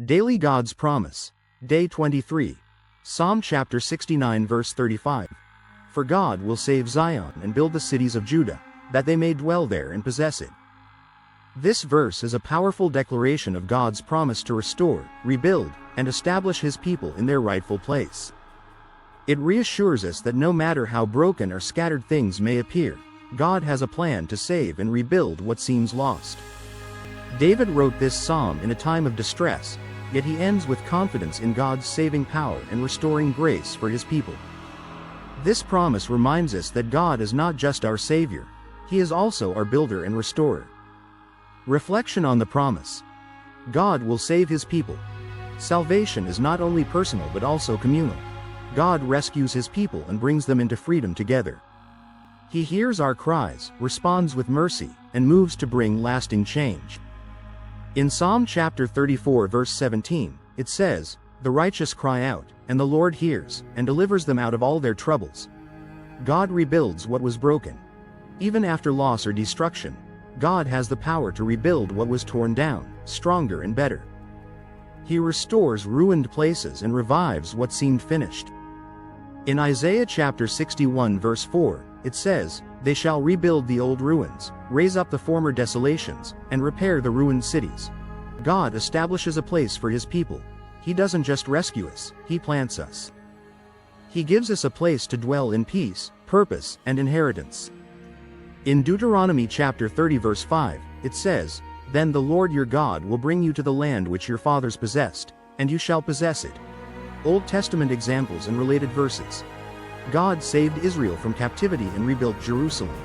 Daily God's Promise. Day 23. Psalm chapter 69 verse 35. For God will save Zion and build the cities of Judah, that they may dwell there and possess it. This verse is a powerful declaration of God's promise to restore, rebuild, and establish His people in their rightful place. It reassures us that no matter how broken or scattered things may appear, God has a plan to save and rebuild what seems lost. David wrote this psalm in a time of distress, yet he ends with confidence in God's saving power and restoring grace for His people. This promise reminds us that God is not just our Savior, He is also our builder and restorer. Reflection on the promise. God will save His people. Salvation is not only personal but also communal. God rescues His people and brings them into freedom together. He hears our cries, responds with mercy, and moves to bring lasting change. In Psalm chapter 34 verse 17, it says, "The righteous cry out, and the Lord hears, and delivers them out of all their troubles." God rebuilds what was broken. Even after loss or destruction, God has the power to rebuild what was torn down, stronger and better. He restores ruined places and revives what seemed finished. In Isaiah chapter 61 verse 4, it says, "They shall rebuild the old ruins, raise up the former desolations, and repair the ruined cities." God establishes a place for His people. He doesn't just rescue us, He plants us. He gives us a place to dwell in peace, purpose, and inheritance. In Deuteronomy chapter 30 verse 5, it says, "Then the Lord your God will bring you to the land which your fathers possessed, and you shall possess it." Old Testament examples and related verses. God saved Israel from captivity and rebuilt Jerusalem.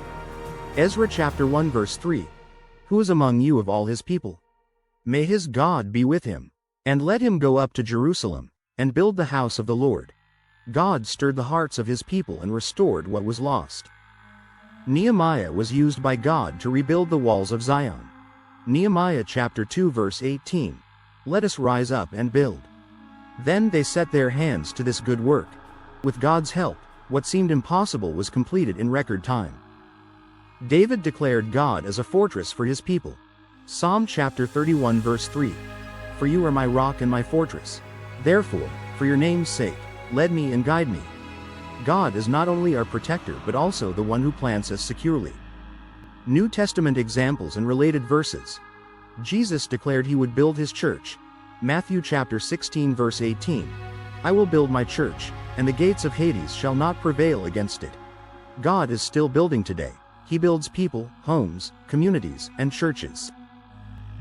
Ezra chapter 1 verse 3. "Who is among you of all his people? May his God be with him. And let him go up to Jerusalem, and build the house of the Lord." God stirred the hearts of His people and restored what was lost. Nehemiah was used by God to rebuild the walls of Zion. Nehemiah chapter 2 verse 18. "Let us rise up and build." Then they set their hands to this good work. With God's help, what seemed impossible was completed in record time. David declared God as a fortress for his people. Psalm chapter 31 verse 3. "For you are my rock and my fortress. Therefore, for your name's sake, lead me and guide me." God is not only our protector but also the one who plants us securely. New Testament examples and related verses. Jesus declared He would build His church. Matthew chapter 16 verse 18. "I will build my church, and the gates of Hades shall not prevail against it." God is still building today. He builds people, homes, communities, and churches.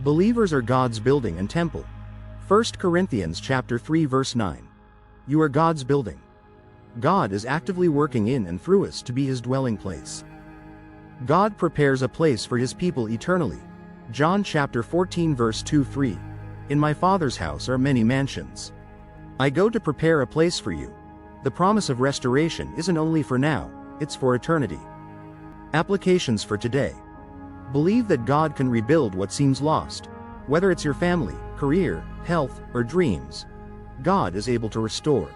Believers are God's building and temple. 1 Corinthians chapter 3 verse 9. You are God's building. God is actively working in and through us to be His dwelling place. God prepares a place for His people eternally. John chapter 14 verse 2-3. "In my Father's house are many mansions. I go to prepare a place for you." The promise of restoration isn't only for now, it's for eternity. Applications for today. Believe that God can rebuild what seems lost. Whether it's your family, career, health, or dreams, God is able to restore.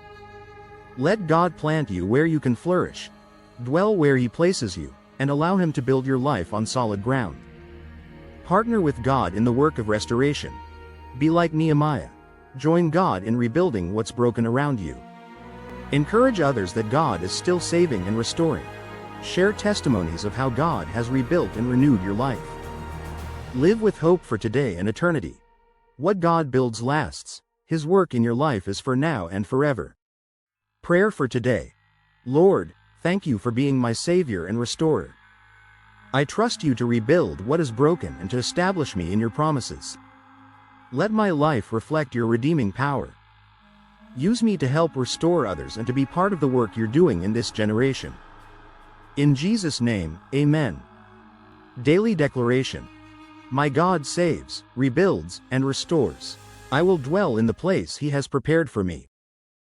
Let God plant you where you can flourish. Dwell where He places you, and allow Him to build your life on solid ground. Partner with God in the work of restoration. Be like Nehemiah. Join God in rebuilding what's broken around you. Encourage others that God is still saving and restoring. Share testimonies of how God has rebuilt and renewed your life. Live with hope for today and eternity. What God builds lasts. His work in your life is for now and forever. Prayer for today. Lord, thank you for being my Savior and Restorer. I trust you to rebuild what is broken and to establish me in your promises. Let my life reflect your redeeming power. Use me to help restore others and to be part of the work you're doing in this generation. In Jesus' name, Amen. Daily Declaration. My God saves, rebuilds, and restores. I will dwell in the place He has prepared for me.